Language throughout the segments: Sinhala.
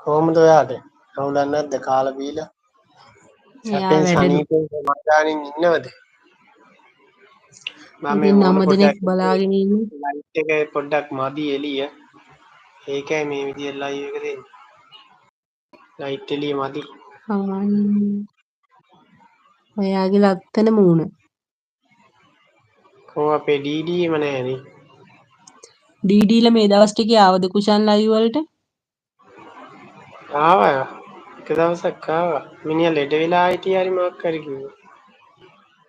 කොහොමද ඔයාට? අවුලක් නැද්ද කාලා බීලා? එයා සැපෙන් වැඩලු. සනීපෙන් සමාදානෙන් ඉන්නවද? මම මේ ඉතින් මූණ 9 දෙනෙක් පොඩ්ඩක් බලාගෙන ඉන්නේ. ලයිට් එක පොඩ්ඩක් මදි එළිය. ඒකයි මේ විදියට ලයිව් එක දෙන්නේ. ලයිට් එළිය මදි. ඔයාගේ ලස්සන මූණ. කොහොම අපේ ඩීඩී එම නෑනේ. ඩීඩීලා මේ දවස් ටිකේ ආවද කුෂන් ලයිව් වලට? ආවා. එක දවසක් ආවා. මිනිහා ලෙඩ වෙලා හිටියා හරි මොකක් හරි කිව්වා.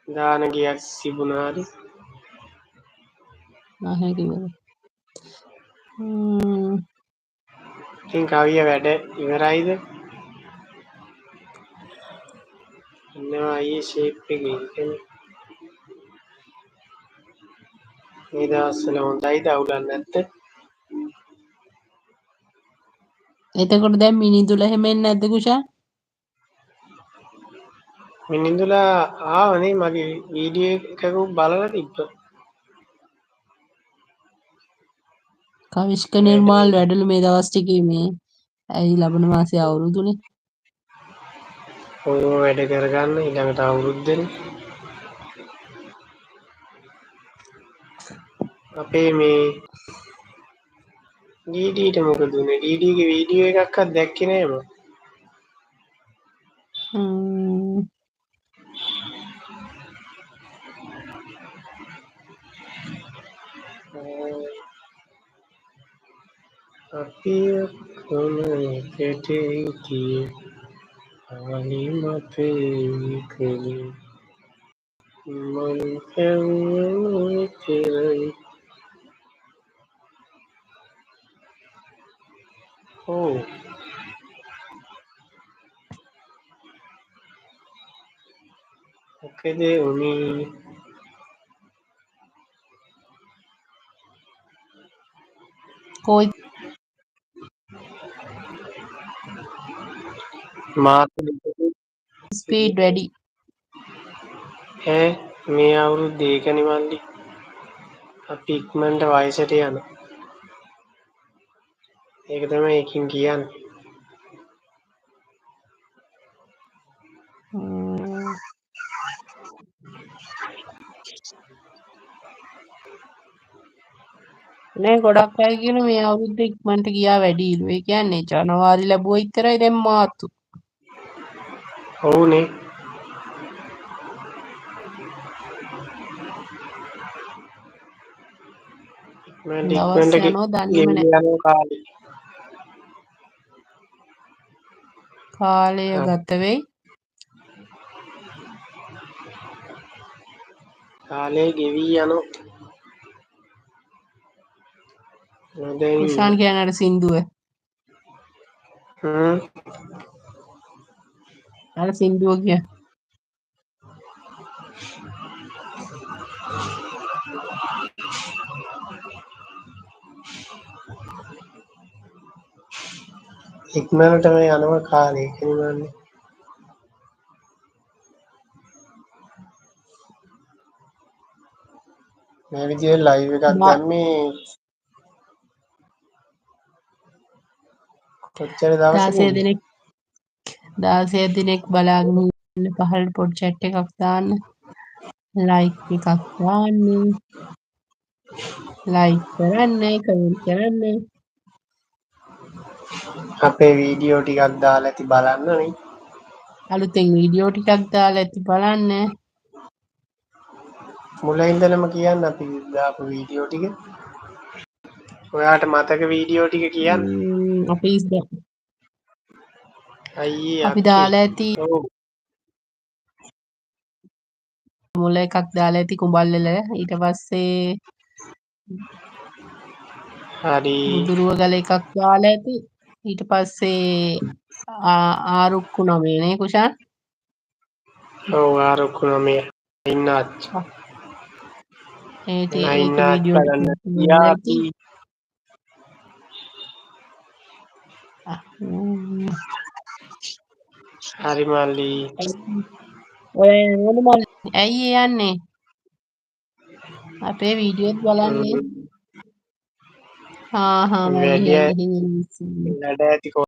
දාන ගියක් තිබුණා හරි. නැහැ කිව්වද? ඉතින් කවිය වැඩ ඉවරයිද? ඉන්නවා අයියේ ෂේප් එකේ ඉන්නේ. මේ දවස්වල හොඳයිද අවුලක් නැත්ද? එතකොට දැන් මිනිඳුල එහෙම එන්නේ නැද්ද කුෂන්? මිනිඳුලා ආවනේ මගේ වීඩියෝ එකකුත් බලලා තිබ්බා. කවිෂ්ක වැඩ නිර්මාල් වැඩලු මේ දවස් ටිකේ මේ ඇයි ලබන මාසේ අවුරුදුනේ. ඔය වැඩ කරගන්න ඊළඟට අවුරුද්දනේ. අපේ මේ ඩීඩීට මොකද උනේ? ඩීඩීගේ වීඩියෝ එකක්වත් දැක්කේ නෑ මම. අපි ඔක්කොම එකට හිටියේ අනිමතේ කලේ මම කැවුවේ කෙරයි. ඔව් මොකද උනේ? කොයි මාත් ස්පීඩ් වැඩි. ඈ මේ අවුරුද්දේ ඒකනේ මල්ලි. අපි ඉක්මනට වයසට යනවා. ඒක තමයි ඒකෙන් කියන්නේ. නේ ගොඩක් අය කියන මේ අවුරුද්ද ඉක්මනට ගියා වැඩිලු. ඒ කියන්නේ ජනවාරි ලැබුවා විතරයි දැන් මාර්තු. ඔව්නේ. දවස් ඉක්මනට යනවා දන්නේම නැහැ. ගෙවිලා යනවා කාලේ. කාලය ගත වෙයි. කාලේ ගෙවී යනවා. කුෂාන් නොදැනීම. කියන අර සින්දුව. අර සින්දුව කිය. ඉක්මනටම යනවා කාලේ කියනවනේ. මේ විදිහේ ලයිව් එකක් දැම්මේ කොච්චර 16 දවසකින්ද? දිනක් 16 දිනක් බලාගෙන ඉන්න පහළට පොඩි chat එකක් දාන්න. ලයික් එකක් දාන්න. ලයික් කරන්න, කමෙන්ට් කරන්න. අපේ වීඩියෝ ටිකක් දාලා ඇති බලන්න නේ. අලුතෙන් වීඩියෝ ටිකක් දාලා ඇති බලන්න. මුල ඉඳලම කියන්න අපි දාපු වීඩියෝ ටික. ඔයාට මතක වීඩියෝ ටික කියන්න. අයියේ අපි අක්කේ. දාලා ඇති ඔව්. මුල එකක් දාලා ඇති කුඹල්ලල ඊට පස්සේ හරි. බුදුරුව ගල එකක් දාලා ඇති ඊට පස්සේ ආරුක්කු නමේ නේ කුෂාන්. ඔව් ආරුක්කු නමේ ඉන්න අච්චි. ඒක නයින් වීඩියෝ අච්චා ගන්න ටිකක් දාලා ඇති. තියාපි. හරි මල්ලි. ඔය ඇයි යන්නේ? අපේ වීඩියෝත් බලන්නේ. මල්ලි වැඩි ඇයි එහෙම ඉන්නේ? වැඩ ඇති